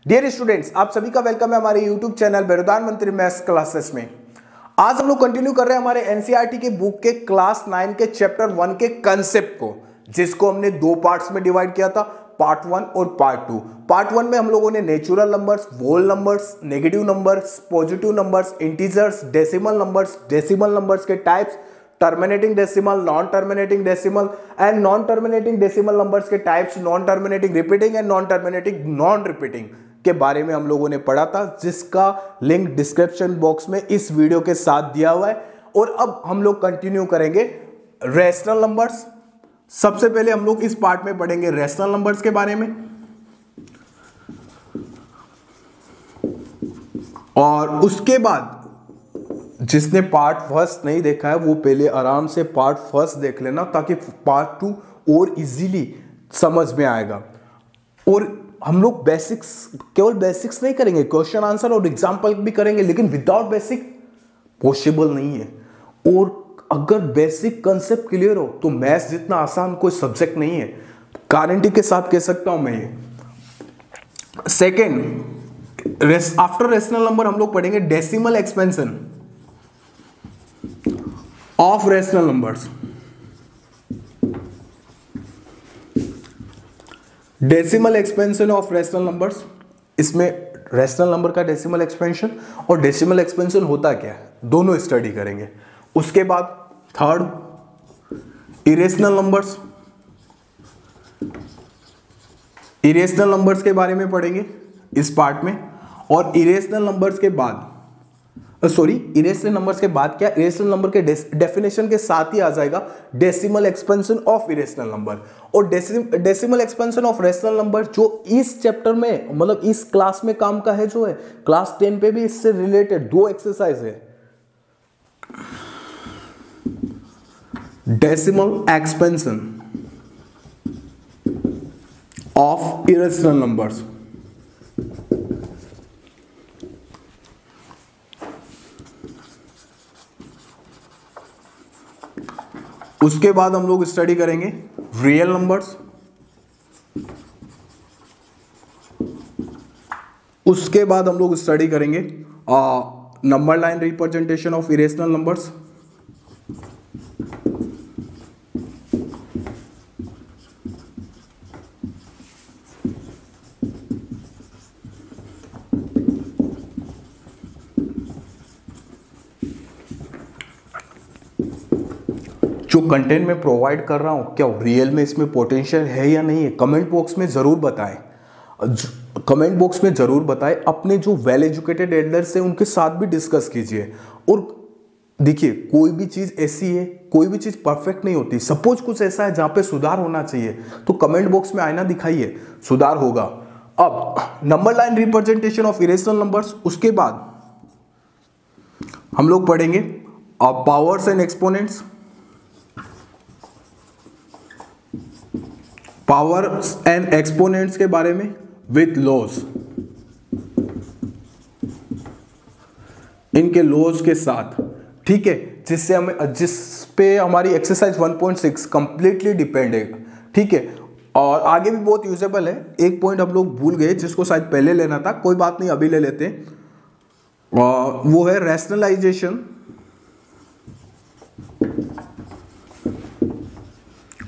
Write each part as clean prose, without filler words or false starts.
Dear students, आप सभी का वेलकम है हमारे यूट्यूब चैनल प्रधानमंत्री मैथ्स क्लासेस में। आज हम लोग कंटिन्यू कर रहे हैं हमारे एनसीईआरटी के बुक के क्लास 9 के चैप्टर 1 के कंसेप्ट को, जिसको हमने दो पार्ट्स में डिवाइड किया था, पार्ट 1 और पार्ट 2। पार्ट 1 में हम लोगों ने natural numbers, whole numbers, negative numbers, positive numbers, integers, decimal numbers के types, terminating decimal, non terminating decimal and non terminating decimal numbers के types, non terminating repeating and non terminating non repeating के बारे में हम लोगों ने पढ़ा था, जिसका लिंक डिस्क्रिप्शन बॉक्स में इस वीडियो के साथ दिया हुआ है। और अब हम लोग कंटिन्यू करेंगे रैशनल नंबर्स। सबसे पहले हम लोग इस पार्ट में पढ़ेंगे रैशनल नंबर्स के बारे में, और उसके बाद जिसने पार्ट फर्स्ट नहीं देखा है वो पहले आराम से पार्ट फर्स्ट देख लेना, ताकि पार्ट 2 और इजीली समझ में आएगा। और हम लोग बेसिक्स, केवल बेसिक्स नहीं करेंगे, क्वेश्चन आंसर और एग्जाम्पल भी करेंगे, लेकिन विदाउट बेसिक पॉसिबल नहीं है। और अगर बेसिक कंसेप्ट क्लियर हो तो मैथ्स जितना आसान कोई सब्जेक्ट नहीं है, गारंटी के साथ कह सकता हूं मैं ये। सेकेंड, आफ्टर रैशनल नंबर हम लोग पढ़ेंगे decimal expansion of rational numbers. Decimal expansion of rational numbers, इसमें रैशनल नंबर का डेसिमल एक्सपेंशन और डेसिमल एक्सपेंशन होता क्या है, दोनों स्टडी करेंगे। उसके बाद third, irrational numbers. Irrational numbers के बारे में पढ़ेंगे इस पार्ट में। और इरेशनल नंबर्स के बाद इरेशनल नंबर्स के बाद क्या, इरेशनल नंबर के डेफिनेशन के साथ ही आ जाएगा decimal expansion of irrational number. और decimal expansion of rational number जो इस चैप्टर में, मतलब इस क्लास में काम का है, जो है क्लास 10 पे भी इससे रिलेटेड 2 एक्सरसाइज है। Decimal expansion of irrational numbers. उसके बाद हम लोग स्टडी करेंगे रियल नंबर्स। उसके बाद हम लोग स्टडी करेंगे number line representation of irrational numbers. जो कंटेंट मैं प्रोवाइड कर रहा हूं, क्या रियल में इसमें पोटेंशियल है या नहीं है, कमेंट बॉक्स में जरूर बताएं। कमेंट बॉक्स में जरूर बताएं। अपने जो वेल एजुकेटेड एल्डर्स हैं उनके साथ भी डिस्कस कीजिए। और देखिए, कोई भी चीज ऐसी है, कोई भी चीज परफेक्ट नहीं होती। सपोज कुछ ऐसा है जहां पे सुधार होना चाहिए, तो कमेंट बॉक्स में आईना दिखाइए, सुधार होगा। अब number line representation of irrational numbers. उसके बाद हम लोग पढ़ेंगे powers and exponents. Powers and exponents के बारे में विथ लॉज, इनके लॉज के साथ, ठीक है, जिससे हमें, जिस पे हमारी एक्सरसाइज 1.6 कंप्लीटली डिपेंड है, ठीक है। और आगे भी बहुत यूजेबल है। एक पॉइंट हम लोग भूल गए जिसको शायद पहले लेना था, कोई बात नहीं, अभी ले लेते हैं। वो है rationalisation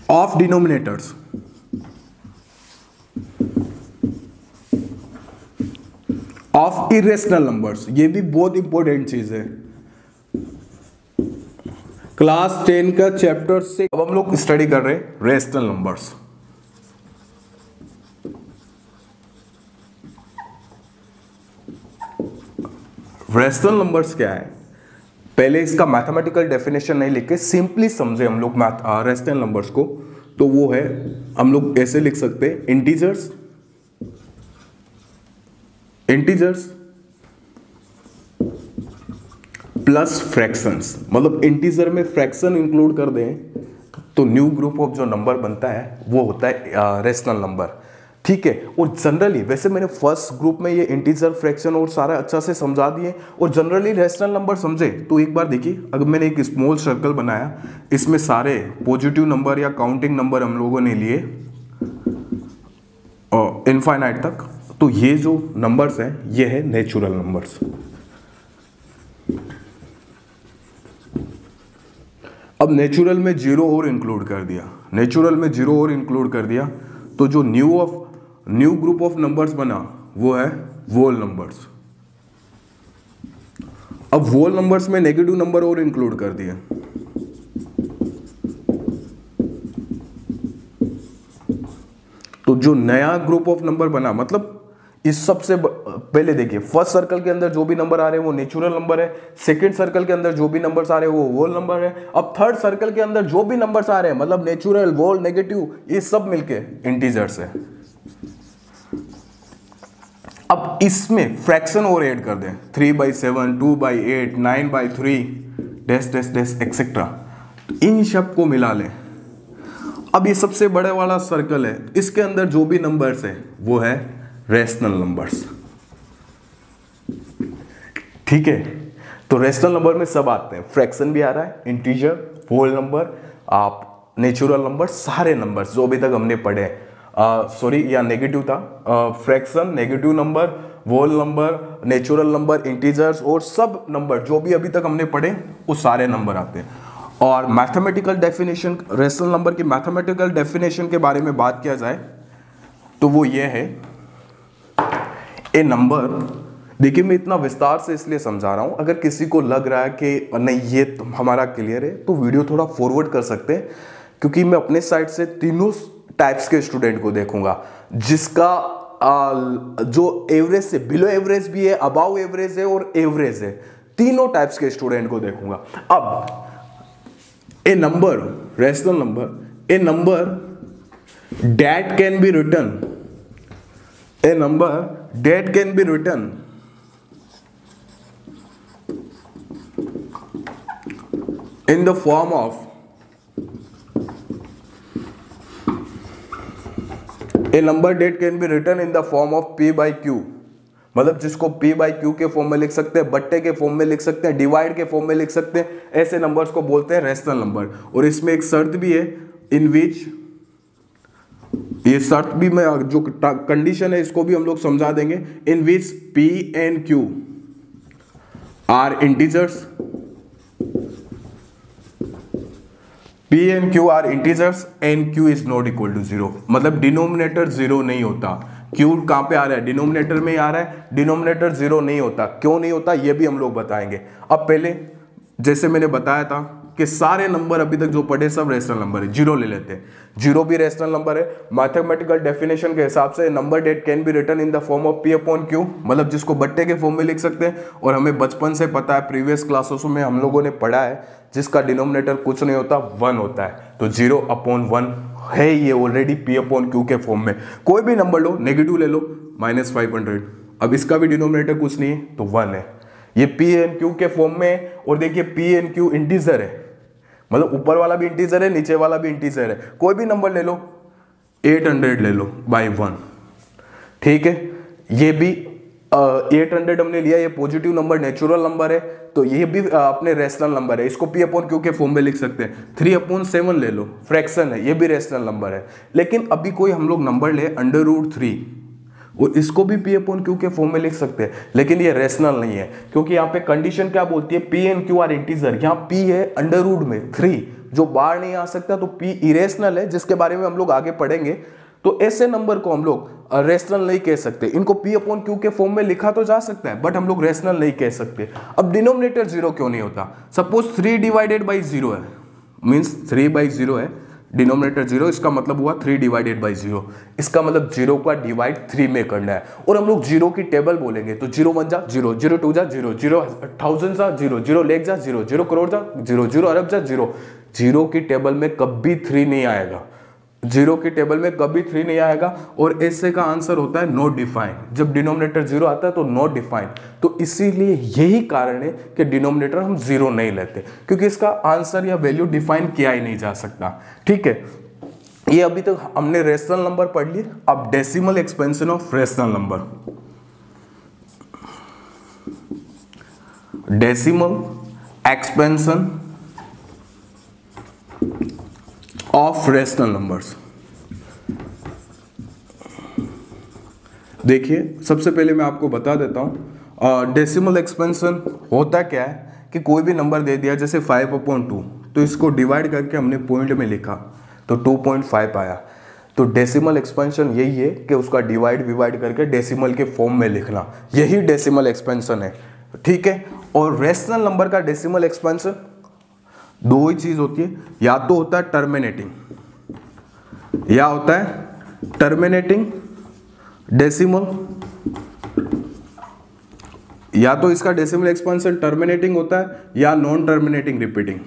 of denominators. Of irrational numbers, ये भी बहुत इंपॉर्टेंट चीज है। क्लास 10 का चैप्टर 6। अब हम लोग स्टडी कर रहे हैं रैशनल नंबर्स। रैशनल नंबर्स क्या है, पहले इसका मैथमेटिकल डेफिनेशन नहीं लिख के सिंपली समझे हम लोग रैशनल नंबर्स को, तो वो है, हम लोग ऐसे लिख सकते हैं, इंटीजर्स प्लस फ्रैक्शंस। मतलब इंटीजर में फ्रैक्शन इंक्लूड कर दें तो न्यू ग्रुप ऑफ जो नंबर बनता है वो होता है रैशनल नंबर, ठीक है। और जनरली, वैसे मैंने फर्स्ट ग्रुप में ये इंटीजर, फ्रैक्शन और सारा अच्छा से समझा दिए। और जनरली रैशनल नंबर समझे तो एक बार देखिए, अगर मैंने एक स्मॉल सर्कल बनाया, इसमें सारे पॉजिटिव नंबर या काउंटिंग नंबर हम लोगों ने लिए इनफाइनाइट तक, तो ये जो नंबर्स हैं ये है नेचुरल नंबर्स। अब नेचुरल में जीरो और इंक्लूड कर दिया, नेचुरल में जीरो और इंक्लूड कर दिया, तो जो न्यू ग्रुप ऑफ नंबर्स बना वो है वोल नंबर्स। अब वोल नंबर्स में नेगेटिव नंबर और इंक्लूड कर दिए, तो जो नया ग्रुप ऑफ नंबर बना, मतलब इस सबसे पहले देखिए फर्स्ट सर्कल के अंदर जो भी नंबर आ रहे हैं वो नेचुरल नंबर है, सेकंड सर्कल के अंदर जो भी नंबर्स आ रहे हैं वो वोल नंबर है, अब थर्ड सर्कल के अंदर जो भी नंबर्स आ रहे हैं मतलब नेचुरल, वोल, नेगेटिव, ये सब मिलके इंटीजर्स है। अब इसमें फ्रैक्शन और ऐड कर दें, 3/7, 2/8, 9/3 डैश डैश डैश एक्सेट्रा, इन सब को मिला लें। अब ये सबसे बड़े वाला सर्कल है, इसके अंदर जो भी नंबर्स है वो है रेशनल नंबर्स। ठीक है, तो रेशनल नंबर में सब आते हैं, फ्रैक्शन भी आ रहा है, इंटीजर, होल नंबर, आप नेचुरल नंबर, सारे नंबर्स जो अभी तक हमने पढ़े, सॉरी या नेगेटिव था, fraction, negative number, whole number, natural number, integers और सब नंबर जो भी अभी तक हमने पढ़े वो सारे नंबर आते हैं। और मैथमेटिकल डेफिनेशन, रेशनल नंबर की मैथमेटिकल डेफिनेशन के बारे में बात किया जाए तो वो ये है, ए नंबर, देखिए मैं इतना विस्तार से इसलिए समझा रहा हूं, अगर किसी को लग रहा है कि नहीं ये तो हमारा क्लियर है तो वीडियो थोड़ा फॉरवर्ड कर सकते हैं, क्योंकि मैं अपने साइड से तीनों टाइप्स के स्टूडेंट को देखूंगा, जिसका जो एवरेज से बिलो एवरेज भी है, अबाव एवरेज है और एवरेज है, तीनों टाइप्स के स्टूडेंट को देखूंगा। अब a number, rational number, a number that can be written, a number that can be written in the form of a number that can be written in the form of p/q, मतलब जिसको p/q के form में लिख सकते हैं, बट्टे के form में लिख सकते हैं, डिवाइड के फॉर्म में लिख सकते हैं, ऐसे नंबर्स को बोलते हैं रेशनल नंबर। और इसमें एक शर्त भी है, इन विच, ये शर्त भी मैं जो कंडीशन है इसको भी हम लोग समझा देंगे, in which P and Q are integers, P and Q are integers and Q is not equal to 0, मतलब डिनोमिनेटर 0 नहीं होता। Q कहां पे आ रहा है, डिनोमिनेटर में ही आ रहा है, डिनोमिनेटर 0 नहीं होता, क्यों नहीं होता ये भी हम लोग बताएंगे। अब पहले जैसे मैंने बताया था कि सारे नंबर अभी तक जो पढ़े सब रेशनल नंबर है, जीरो ले लेते हैं, जीरो भी रेशनल नंबर है। मैथमेटिकल डेफिनेशन के हिसाब से number that can be written in the form of p/q, मतलब जिसको बट्टे के फॉर्म में लिख सकते हैं। और हमें बचपन से पता है, प्रीवियस क्लासेस में हम लोगों ने पढ़ा है, जिसका डिनोमिनेटर कुछ नहीं होता 1 होता है, तो 0/1 है ये ऑलरेडी p/q के फॉर्म में। कोई भी नंबर लो, नेगेटिव ले लो -500, अब इसका भी डिनोमिनेटर कुछ नहीं है तो 1 है, ये p and q के फॉर्म में। और देखिए p and q इंटीजर है, मतलब ऊपर वाला भी इंटीजर है, नीचे वाला भी इंटीजर है। कोई भी नंबर ले लो, 800 ले लो /1, ठीक है, ये भी 800 हमने लिया, ये पॉजिटिव नंबर, नेचुरल नंबर है, तो ये भी अपने रेशनल नंबर है, इसको p/q के फॉर्म में लिख सकते हैं। 3/7 ले लो, फ्रैक्शन है, ये भी रेशनल नंबर है। लेकिन अभी कोई हम लोग नंबर ले √3 और इसको भी p/q के फॉर्म में लिख सकते हैं, लेकिन ये रेशनल नहीं है, क्योंकि यहाँ पे कंडीशन क्या बोलती है, p and q are integer, यहाँ p है अंडर में 3 जो बाहर नहीं आ सकता, तो p इरेशनल है, जिसके बारे में हम लोग आगे पढ़ेंगे। तो ऐसे नंबर को हम लोग रेशनल नहीं कह सकते, इनको p/q के फॉर्म में लिखा तो जा सकता है, बट हम लोग रेशनल नहीं कह सकते। अब डिनोमिनेटर 0 क्यों नहीं होता, सपोज 3/0 है, मीन्स 3/0 है, डिनोमिनेटर 0, इसका मतलब हुआ 3/0, इसका मतलब 0 का डिवाइड 3 में करना है। और हम लोग 0 की टेबल बोलेंगे तो 0 1 जा 0, 0 2 जा 0, 0 1000 जा 0, 0 लाख जा 0, 0 करोड़ जा 0, 0 अरब जा 0। 0 की टेबल में कभी 3 नहीं आएगा, 0 की टेबल में कभी 3 नहीं आएगा। और ऐसे का आंसर होता है नॉट डिफाइन, जब डिनोमिनेटर 0 आता है तो नॉट डिफाइन। तो इसीलिए यही कारण है कि डिनोमिनेटर हम 0 नहीं लेते, क्योंकि इसका आंसर या वैल्यू डिफाइन किया ही नहीं जा सकता। ठीक है, ये अभी तक हमने रेशनल नंबर पढ़ लिए। अब decimal expansion of rational number, decimal expansion of rational numbers. देखिए सबसे पहले मैं आपको बता देता हूँ डेसिमल एक्सपेंशन होता क्या है कि कोई भी नंबर दे दिया जैसे 5/2 तो इसको डिवाइड करके हमने पॉइंट में लिखा तो 2.5 आया। तो डेसिमल एक्सपेंशन यही है कि उसका डिवाइड करके डेसिमल के फॉर्म में लिखना, यही डेसिमल एक्सपेंशन है, ठीक है। और रेशनल नंबर का डेसिमल एक्सपेंशन दो ही चीज होती है, या तो होता है टर्मिनेटिंग या होता है टर्मिनेटिंग डेसिमल, या तो इसका डेसिमल एक्सपेंशन टर्मिनेटिंग होता है या नॉन टर्मिनेटिंग रिपीटिंग।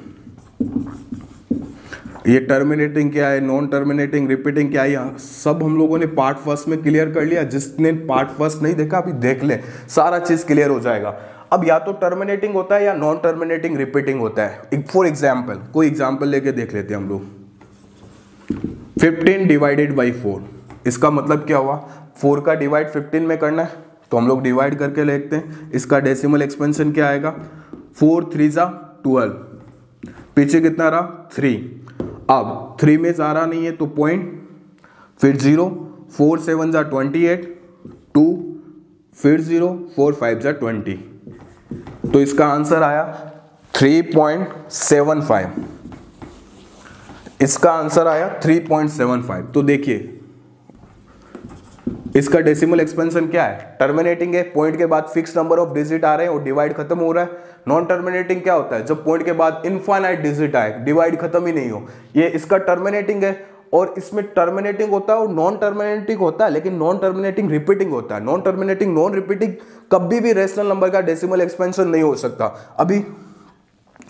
ये टर्मिनेटिंग क्या है, नॉन टर्मिनेटिंग रिपीटिंग क्या है, सब हम लोगों ने पार्ट फर्स्ट में क्लियर कर लिया। जिसने पार्ट फर्स्ट नहीं देखा अभी देख ले, सारा चीज क्लियर हो जाएगा। अब या तो टर्मिनेटिंग होता है या नॉन टर्मिनेटिंग रिपीटिंग होता है। फॉर एग्जाम्पल कोई एग्जाम्पल लेके देख लेते हैं हम लोग। 15 डिवाइडेड बाई 4, इसका मतलब क्या हुआ, 4 का डिवाइड 15 में करना है तो हम लोग डिवाइड करके लिखते हैं। इसका डेसिमल एक्सपेंशन क्या आएगा, 4 3 जा 12, पीछे कितना रहा 3। अब 3 में जा रहा नहीं है तो पॉइंट, फिर 0, 4 7 जा 28, 2, फिर 0, 4 5 जा 20। तो इसका आंसर आया 3.75। इसका आंसर आया 3.75। तो देखिए इसका डेसिमल एक्सपेंशन क्या है, टर्मिनेटिंग है, पॉइंट के बाद फिक्स नंबर ऑफ डिजिट आ रहे हैं और डिवाइड खत्म हो रहा है। नॉन टर्मिनेटिंग क्या होता है, जब पॉइंट के बाद इनफाइनाइट डिजिट आए, डिवाइड खत्म ही नहीं हो, ये इसका टर्मिनेटिंग है। और इसमें टर्मिनेटिंग होता है और नॉन टर्मिनेटिंग होता है, लेकिन नॉन टर्मिनेटिंग रिपीटिंग होता है। नॉन टर्मिनेटिंग नॉन रिपीटिंग कभी भी रेशनल नंबर का डेसिमल एक्सपेंशन नहीं हो सकता। अभी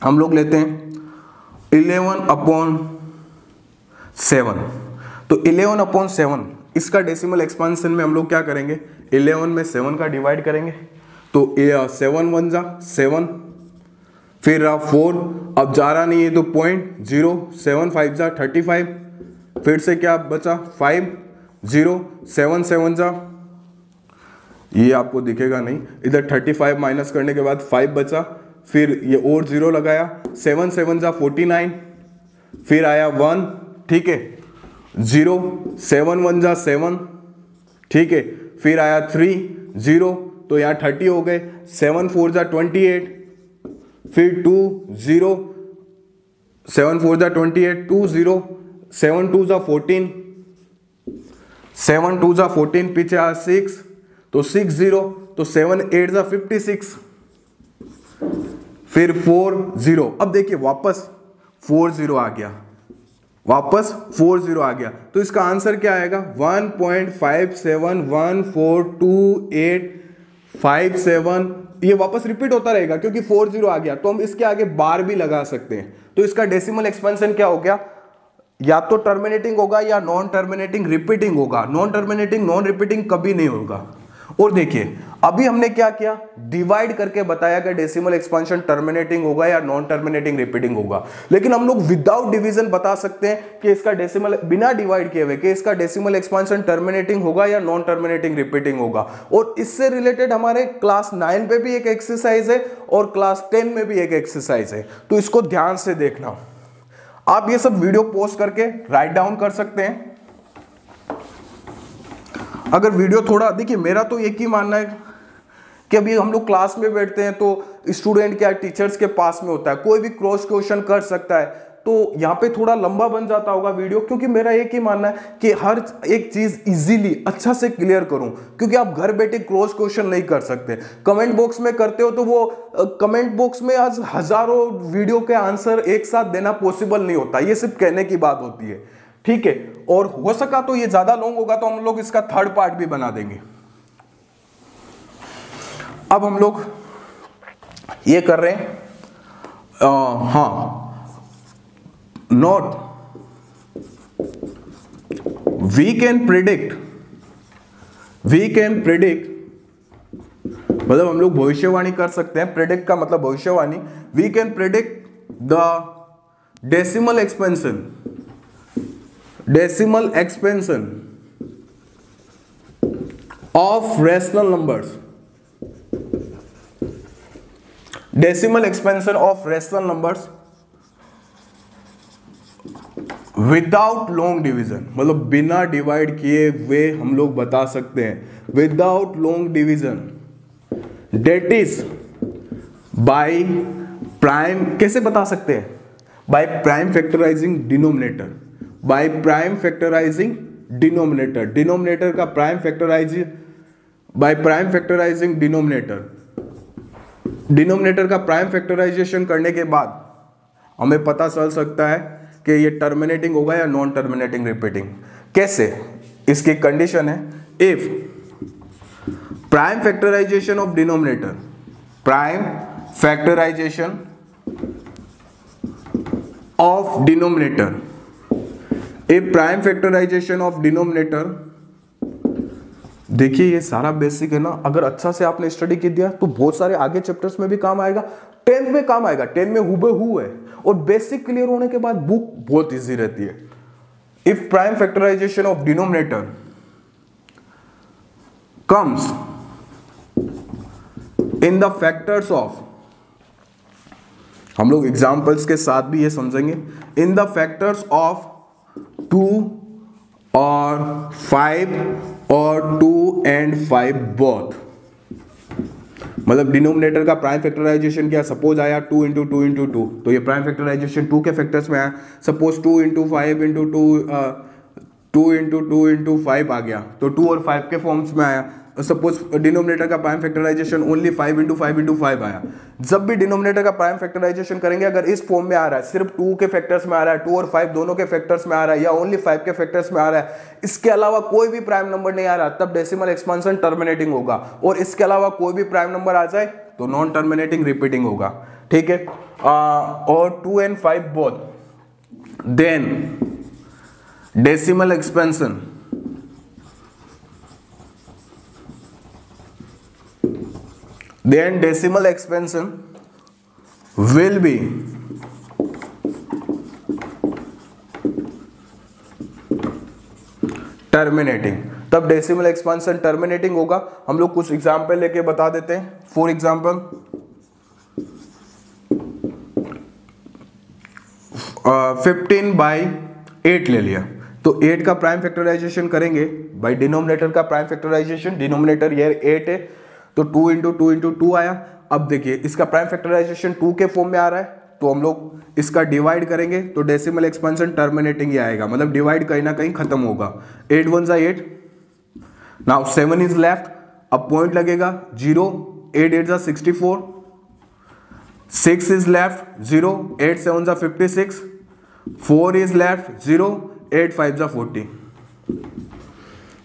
हम लोग लेते हैं 11/7, तो 11/7 इसका डेसिमल एक्सपेंशन में हम लोग क्या करेंगे, 11 में 7 का डिवाइड करेंगे तो 7 1 जा 7, फिर रहा 4, अब जा रहा नहीं है तो पॉइंट 0, 7 5 जा 35, फिर से क्या बचा 5 0, 7 7 जा, ये आपको दिखेगा नहीं, इधर 35 माइनस करने के बाद 5 बचा, फिर ये और 0 लगाया, 7 7 जा 49, फिर आया 1, ठीक है, 0 7 1 जा 7, ठीक है, फिर आया 3 0, तो यहाँ 30 हो गए, 7 4 जा 28, फिर 2 0, 7 4 जा 28, 2 0, 7 2 जा 14, 7 2 जा 14, पीछे आया 6, तो 6 0, तो 7 8 जा 56, फिर 4 0। अब देखिए वापस 4 0 आ गया, वापस 4 0 आ गया, तो इसका आंसर क्या आएगा 1.57142857, ये वापस रिपीट होता रहेगा क्योंकि 4 0 आ गया, तो हम इसके आगे बार भी लगा सकते हैं। तो इसका डेसिमल एक्सपेंशन क्या हो गया, या तो टर्मिनेटिंग होगा या नॉन टर्मिनेटिंग रिपीटिंग होगा। नॉन टर्मिनेटिंग नॉन रिपीटिंग कभी नहीं होगा। और देखिए अभी हमने क्या किया, डिवाइड करके बताया कि डेसिमल एक्सपेंशन टर्मिनेटिंग होगा या नॉन टर्मिनेटिंग रिपीटिंग होगा, लेकिन हम लोग विदाउट डिवीजन बता सकते हैं कि इसका डेसिमल, बिना डिवाइड किए हुए, कि इसका डेसिमल एक्सपेंशन टर्मिनेटिंग होगा या नॉन टर्मिनेटिंग रिपीटिंग होगा। और इससे रिलेटेड हमारे क्लास 9 पे भी एक एक्सरसाइज है और क्लास 10 में भी एक एक्सरसाइज है, तो इसको ध्यान से देखना। आप ये सब वीडियो पॉज करके राइट डाउन कर सकते हैं। अगर वीडियो थोड़ा, देखिए मेरा तो एक ही मानना है कि अभी हम लोग क्लास में बैठते हैं तो स्टूडेंट क्या टीचर्स के पास में होता है, कोई भी क्रॉस क्वेश्चन कर सकता है, तो यहाँ पे थोड़ा लंबा बन जाता होगा वीडियो, क्योंकि मेरा एक ही मानना है कि हर एक चीज इजीली अच्छा से क्लियर करूं, क्योंकि आप घर बैठे क्रॉस क्वेश्चन नहीं कर सकते। कमेंट बॉक्स में करते हो तो वो कमेंट बॉक्स में आज हजारों वीडियो के आंसर एक साथ देना पॉसिबल नहीं होता, ये सिर्फ कहने की बात होती है, ठीक है। और हो सका तो ये ज्यादा लॉन्ग होगा तो हम लोग इसका थर्ड पार्ट भी बना देंगे। अब हम लोग ये कर रहे हैं, हाँ, नोट, वी कैन प्रिडिक्ट, मतलब हम लोग भविष्यवाणी कर सकते हैं। प्रिडिक्ट का मतलब भविष्यवाणी। We can predict the decimal expansion of rational numbers, decimal expansion of rational numbers without long division, मतलब बिना डिवाइड किए हुए हम लोग बता सकते हैं without long division, that is by prime. कैसे बता सकते हैं? By prime factorising denominator, by prime factorising denominator, denominator का prime factorising, by prime factorising denominator, denominator का प्राइम फैक्टराइजेशन करने के बाद हमें पता चल सकता है कि ये टर्मिनेटिंग होगा या नॉन टर्मिनेटिंग रिपीटिंग। कैसे? इसकी कंडीशन है if prime factorisation of denominator, prime factorisation of denominator, if prime factorisation of denominator, देखिए ये सारा बेसिक है ना, अगर अच्छा से आपने स्टडी कर दिया तो बहुत सारे आगे चैप्टर्स में भी काम आएगा, 10th में काम आएगा, 10 में हुबहू है। और बेसिक क्लियर होने के बाद बुक बहुत इजी रहती है। If prime factorisation of denominator comes in the factors of, हम लोग एग्जांपल्स के साथ भी ये समझेंगे, इन द फैक्टर्स ऑफ 2 और 5 और 2 and 5 बोथ, मतलब डिनोमिनेटर का प्राइम फैक्टराइजेशन क्या, सपोज आया 2 इंटू 2 इंटू 2, तो ये प्राइम फैक्टराइजेशन 2 के फैक्टर्स में आया। Suppose 2 into 5 into 2 into 2 into 5 आ गया, तो 2 और 5 के फॉर्म्स में आया। सपोज डिनोमिनेटर का prime factorisation only 5 into 5 into 5 आया। जब भी डिनोमिनेटर का प्राइम फैक्टराइजेशन करेंगे, अगर इस फॉर्म में आ रहा है, सिर्फ 2 के फैक्टर्स में आ रहा है, 2 और 5 दोनों के फैक्टर्स में आ रहा है, या ओनली 5 के फैक्टर्स में आ रहा है, इसके अलावा कोई भी प्राइम नंबर नहीं आ रहा, तब डेसिमल एक्सपेंशन टर्मिनेटिंग होगा। और इसके अलावा कोई भी प्राइम नंबर आ जाए तो नॉन टर्मिनेटिंग रिपीटिंग होगा। ठीक है, और 2 and 5 both, then decimal expansion, then decimal expansion will be terminating, तब डेसिमल एक्सपेंशन टर्मिनेटिंग होगा। हम लोग कुछ एग्जाम्पल लेके बता देते हैं। फॉर एग्जाम्पल 15/8 ले लिया, तो 8 का प्राइम फैक्टराइजेशन करेंगे बाय डिनोमिनेटर का प्राइम फैक्टराइजेशन, डिनोमिनेटर ये 8 है, तो 2 इंटू 2 इंटू 2 आया। अब देखिए इसका प्राइम फैक्टराइजेशन 2 के फॉर्म में आ रहा है, तो हम लोग इसका डिवाइड करेंगे तो डेसिमल एक्सपेंशन टर्मिनेटिंग ही आएगा, मतलब डिवाइड कहीं ना कहीं खत्म होगा। 8 1 जा 8, नाउ 7 इज लेफ्ट, अब पॉइंट लगेगा 0, 8 8 जा 64, 6 इज लेफ्ट 0, 8 7 जा 56, 4 इज लेफ्ट 0, 8 5 जा 40,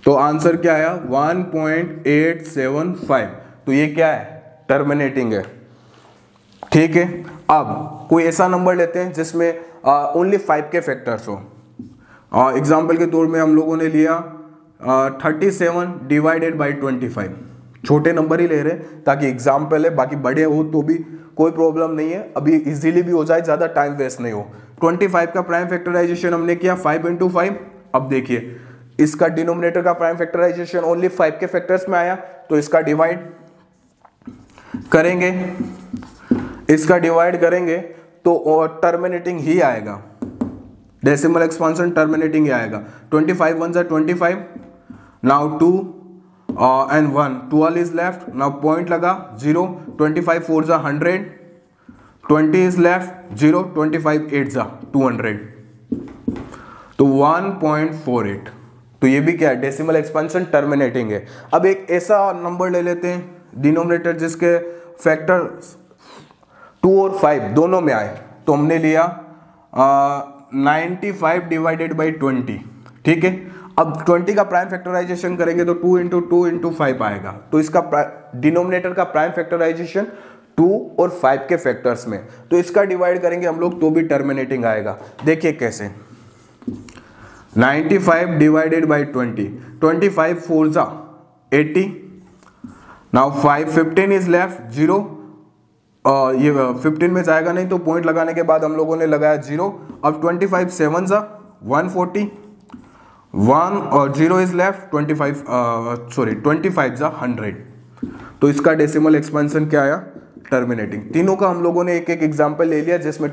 तो आंसर क्या आया 1.875। तो ये क्या है? टर्मिनेटिंग है। ठीक है, अब कोई ऐसा नंबर लेते हैं जिसमें ओनली 5 के फैक्टर्स हो। एग्जाम्पल के तौर में हम लोगों ने लिया 37 डिवाइडेड बाई 25, छोटे नंबर ही ले रहे हैं ताकि एग्जाम्पल है, बाकी बड़े हो तो भी कोई प्रॉब्लम नहीं है, अभी इजीली भी हो जाए, ज़्यादा टाइम वेस्ट नहीं हो। 25 का प्राइम फैक्टराइजेशन हमने किया 5 इंटू 5। अब देखिए इसका डिनोमिनेटर का प्राइम फैक्टराइजेशन ओनली 5 के फैक्टर्स में आया, तो इसका डिवाइड करेंगे, इसका डिवाइड करेंगे तो टर्मिनेटिंग ही आएगा, डेसिमल एक्सपेंशन टर्मिनेटिंग ही आएगा। 25 1 जा 25, now 2 and 1, 12 is left, now point लगा 0, 25 4 जा 100, 20 इज लेफ्ट 0, 25 8 जा 200, तो 1.48। तो ये भी क्या है? डेसिमल एक्सपेंशन टर्मिनेटिंग है। अब एक ऐसा नंबर ले लेते हैं डिनोमिनेटर जिसके फैक्टर 2 और 5 दोनों में आए, तो हमने लिया 95 डिवाइडेड बाई 20। ठीक है, अब 20 का प्राइम फैक्टराइजेशन करेंगे तो 2 इंटू 2 इंटू 5 आएगा, तो इसका डिनोमिनेटर का प्राइम फैक्टराइजेशन 2 और 5 के फैक्टर्स में, तो इसका डिवाइड करेंगे हम लोग तो भी टर्मिनेटिंग आएगा। देखिए कैसे, 95 डिवाइडेड बाई 20, 25 4 जा 80, नाउ 5 15 इज लेफ्ट 0, ये 15 में जाएगा नहीं तो पॉइंट लगाने के बाद हम लोगों ने लगाया 0। अब 25 7 जा 140, 1 और 0 इज लेफ्ट 25 जा 100, तो इसका डेसिमल एक्सपेंशन क्या आया? टर्मिनेटिंग। तीनों का हम लोगों ने एक एक एग्जांपल ले लिया जिसमें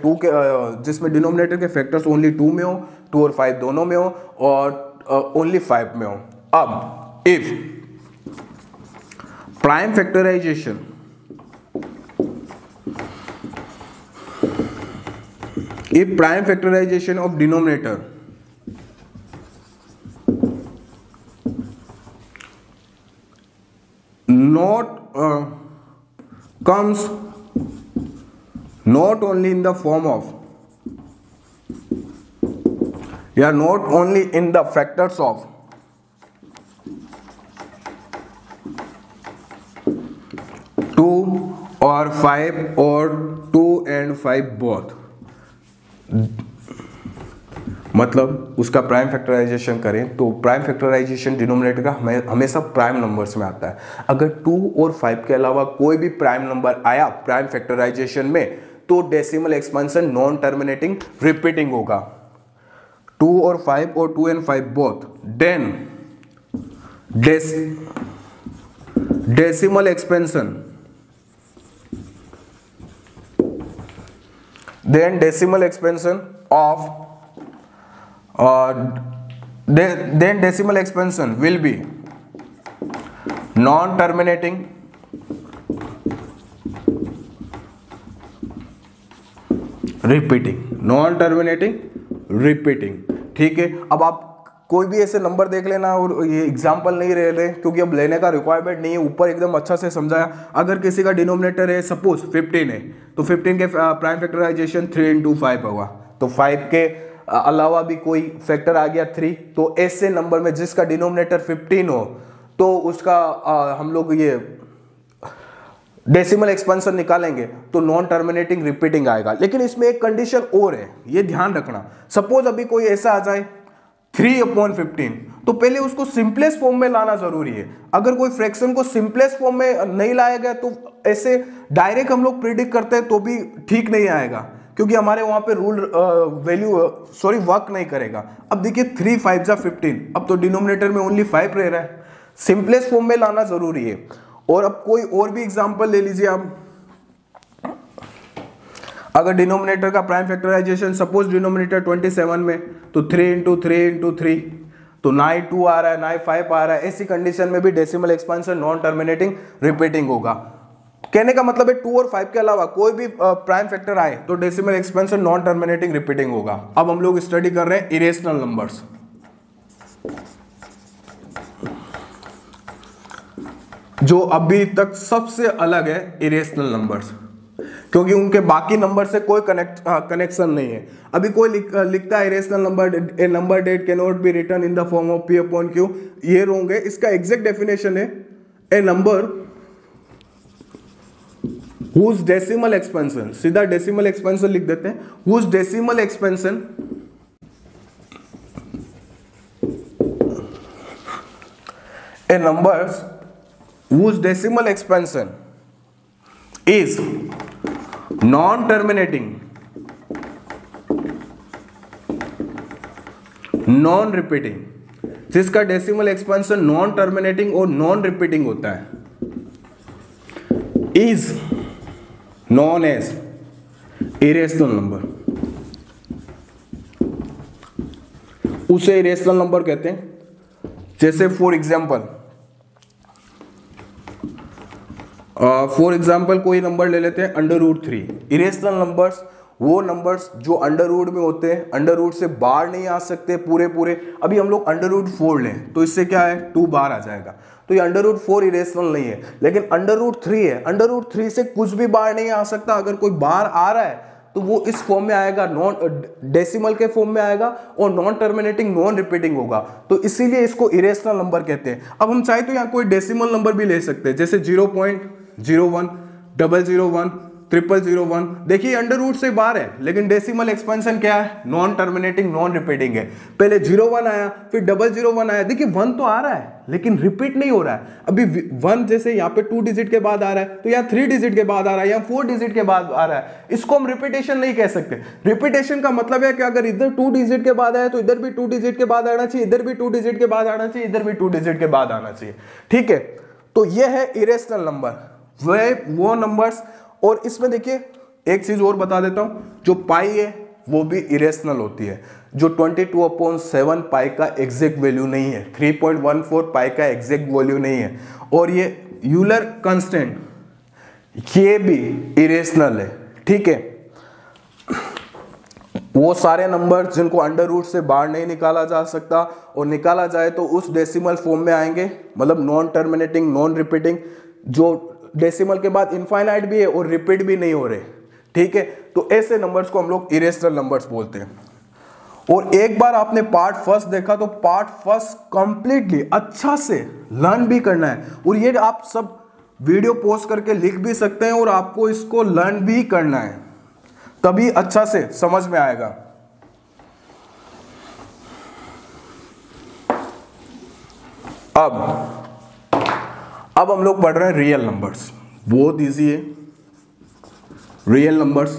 जिसमें डिनोमिनेटर के फैक्टर्स ओनली 2 में हो, 2 और 5 दोनों में हो, और ओनली 5 में हो। अब if prime factorisation of denominator comes not only in the form of, not only in the factors of 2 or 5 or 2 and 5 both, मतलब उसका प्राइम फैक्टराइजेशन करें तो प्राइम फैक्टराइजेशन डिनोमिनेटर का हमेशा प्राइम नंबर्स में आता है। अगर 2 और 5 के अलावा कोई भी प्राइम नंबर आया प्राइम फैक्टराइजेशन में तो decimal expansion non terminating repeating होगा। 2 और 5 और 2 and 5 both, then decimal expansion will be non-terminating repeating। ठीक है, अब आप कोई भी ऐसे नंबर देख लेना, और ये एग्जाम्पल नहीं ले ले क्योंकि अब लेने का रिक्वायरमेंट नहीं है, ऊपर एकदम अच्छा से समझाया। अगर किसी का डिनोमिनेटर है सपोज 15 है तो 15 के प्राइम फैक्टराइजेशन 3 into 5 होगा, तो 5 के अलावा भी कोई फैक्टर आ गया 3, तो ऐसे नंबर में जिसका डिनोमिनेटर 15 हो तो उसका हम लोग ये डेसिमल एक्सपेंशन निकालेंगे तो नॉन टर्मिनेटिंग रिपीटिंग आएगा। लेकिन इसमें एक कंडीशन और है, ये ध्यान रखना। सपोज अभी कोई ऐसा आ जाए 3/15, तो पहले उसको सिंपलेस्ट फॉर्म में लाना जरूरी है। अगर कोई फ्रैक्शन को सिंपलेस्ट फॉर्म में नहीं लाया गया तो ऐसे डायरेक्ट हम लोग प्रिडिक्ट करते हैं तो भी ठीक नहीं आएगा, क्योंकि हमारे वहां पे रूल वर्क नहीं करेगा। अब देखिए 3 5 जा 15, अब तो डिनोमिनेटर में ओनली 5 रह रहा है, सिंपलेस्ट फॉर्म में लाना जरूरी है। और अब कोई और भी एग्जांपल ले लीजिए आप। अगर डिनोमिनेटर का प्राइम फैक्टराइजेशन सपोज डिनोमिनेटर 27 में, तो 3 into 3 into 3, तो 9 2 आ रहा है, 9 5 आ रहा है। ऐसी कंडीशन में भी decimal expansion non terminating repeating होगा। कहने का मतलब है 2 और 5 के अलावा कोई भी प्राइम फैक्टर आए तो decimal expansion non terminating repeating होगा। अब हम लोग स्टडी कर रहे हैं इरेशनल नंबर्स। जो अभी तक सबसे अलग है इरेशनल नंबर्स, क्योंकि उनके बाकी नंबर से कोई कनेक्शन नहीं है। अभी कोई लिखता है irrational number, a number that can not be written in the form of P upon Q, ये रॉन्ग है। इसका एग्जैक्ट डेफिनेशन है a number whose decimal expansion, सीधा डेसिमल एक्सपेंशन लिख देते हैं, whose decimal expansion a numbers whose decimal expansion is non-terminating, non-repeating, जिसका decimal expansion non terminating और नॉन रिपीटिंग होता है, is known as irrational number। उसे इरेशनल नंबर कहते हैं। जैसे फॉर एग्जाम्पल कोई नंबर ले लेते हैं √3। इरेशनल नंबर्स वो नंबर्स जो अंडर रूट में होते हैं, अंडर रूट से बाहर नहीं आ सकते पूरे। अभी हम लोग √4 लें तो इससे क्या है 2 बाहर आ जाएगा, तो ये √4 इरेशनल नहीं है। लेकिन √3 है, √3 से कुछ भी बाहर नहीं आ सकता। अगर कोई बाहर आ रहा है तो वो इस फॉर्म में आएगा, नॉन डेसिमल के फॉर्म में आएगा और नॉन टर्मिनेटिंग नॉन रिपीटिंग होगा, तो इसीलिए इसको इरेशनल नंबर कहते हैं। अब हम चाहे तो यहाँ कोई डेसिमल नंबर भी ले सकते हैं, जैसे 0.01, 001, 0001। देखिए अंडर रूट से बाहर है, लेकिन डेसिमल एक्सपेंशन क्या है, नॉन टर्मिनेटिंग नॉन रिपीटिंग है। पहले 01 आया, फिर 001 आया। देखिए 1 तो आ रहा है लेकिन रिपीट नहीं हो रहा है। अभी 1 जैसे यहाँ पे 2 डिजिट के बाद आ रहा है, तो यहाँ 3 डिजिट के बाद आ रहा है, यहाँ 4 डिजिट के बाद आ रहा है। इसको हम रिपीटेशन नहीं कह सकते। रिपीटेशन का मतलब है कि अगर इधर 2 डिजिट के बाद आया तो इधर भी 2 डिजिट के बाद आना चाहिए, इधर भी 2 डिजिट के बाद आना चाहिए, इधर भी 2 डिजिट के बाद आना चाहिए। ठीक है, तो यह है इरेशनल नंबर, वो नंबर्स और इसमें देखिए एक चीज और बता देता हूं, जो पाई है वो भी इरेशनल होती है। जो 22/7 पाई का एग्जैक्ट वैल्यू नहीं है, 3.14 पाई का एग्जैक्ट वैल्यू नहीं है, और ये यूलर कांस्टेंट ये भी इरेशनल है। ठीक है, वो सारे नंबर जिनको अंडर रूट से बाहर नहीं निकाला जा सकता, और निकाला जाए तो उस डेसिमल फॉर्म में आएंगे, मतलब नॉन टर्मिनेटिंग नॉन रिपीटिंग, जो डेसिमल के बाद इनफाइनाइट भी है और रिपीट भी नहीं हो रहे। ठीक है, तो ऐसे नंबर्स को हम लोग इरेशनल नंबर्स बोलते हैं। और एक बार आपने पार्ट फर्स्ट देखा तो पार्ट फर्स्ट कंप्लीटली अच्छा से लर्न भी करना है, और ये आप सब वीडियो पोस्ट करके लिख भी सकते हैं, और आपको इसको लर्न भी करना है, तभी अच्छा से समझ में आएगा। अब हम लोग पढ़ रहे हैं रियल नंबर्स। बहुत इजी है रियल नंबर्स।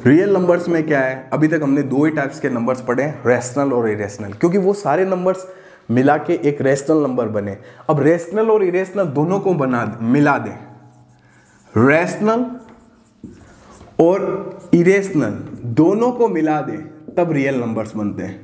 रियल नंबर्स में क्या है, अभी तक हमने दो ही टाइप्स के नंबर्स पढ़े हैं, रैशनल और इरेशनल, क्योंकि वो सारे नंबर्स मिला के एक रैशनल नंबर बने। अब रैशनल और इरेशनल दोनों को मिला दें, रैशनल और इरेशनल दोनों को मिला दें तब रियल नंबर्स बनते हैं।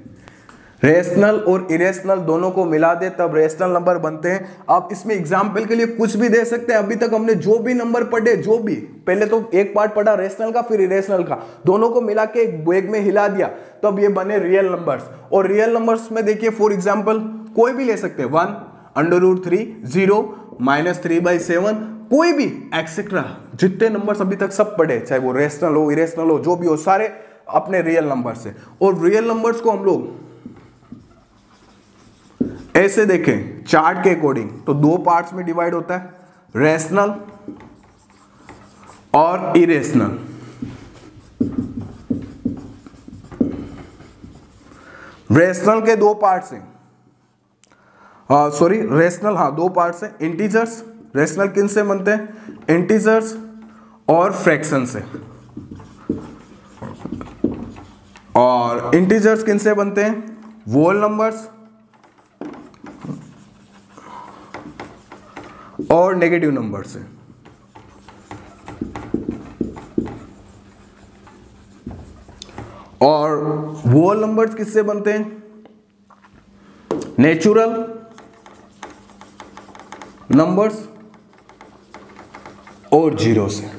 रेशनल और इरेशनल दोनों को मिला दे तब रेशनल नंबर बनते हैं। आप इसमें एग्जाम्पल के लिए कुछ भी दे सकते हैं। अभी तक हमने जो भी नंबर पढ़े, जो भी पहले तो एक पार्ट पढ़ा रेशनल का फिर इरेशनल का, दोनों को मिला के एक बैग में हिला दिया तब ये बने रियल नंबर्स। और रियल नंबर्स में देखिए फॉर एग्जाम्पल कोई भी ले सकते हैं, 1, √3, 0, -3/7, कोई भी एक्सेट्रा, जितने नंबर्स अभी तक सब पढ़े, चाहे वो रेशनल हो इरेशनल हो जो भी हो, सारे अपने रियल नंबर्स है। और रियल नंबर्स को हम लोग ऐसे देखें चार्ट के अकॉर्डिंग तो दो पार्ट्स में डिवाइड होता है, रैशनल और इरेशनल। रैशनल के दो पार्ट्स हैं, सॉरी रैशनल, हाँ दो पार्ट्स हैं, इंटीजर्स। रैशनल किन से बनते हैं, इंटीजर्स और फ्रैक्शन से। और इंटीजर्स किन से बनते हैं, होल नंबर्स और नेगेटिव नंबर से। और होल नंबर्स किससे बनते हैं, नेचुरल नंबर्स और जीरो से।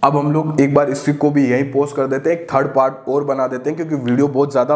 अब हम लोग एक बार इसी को भी यहीं पोस्ट कर देते हैं, एक थर्ड पार्ट और बना देते हैं क्योंकि वीडियो बहुत ज्यादा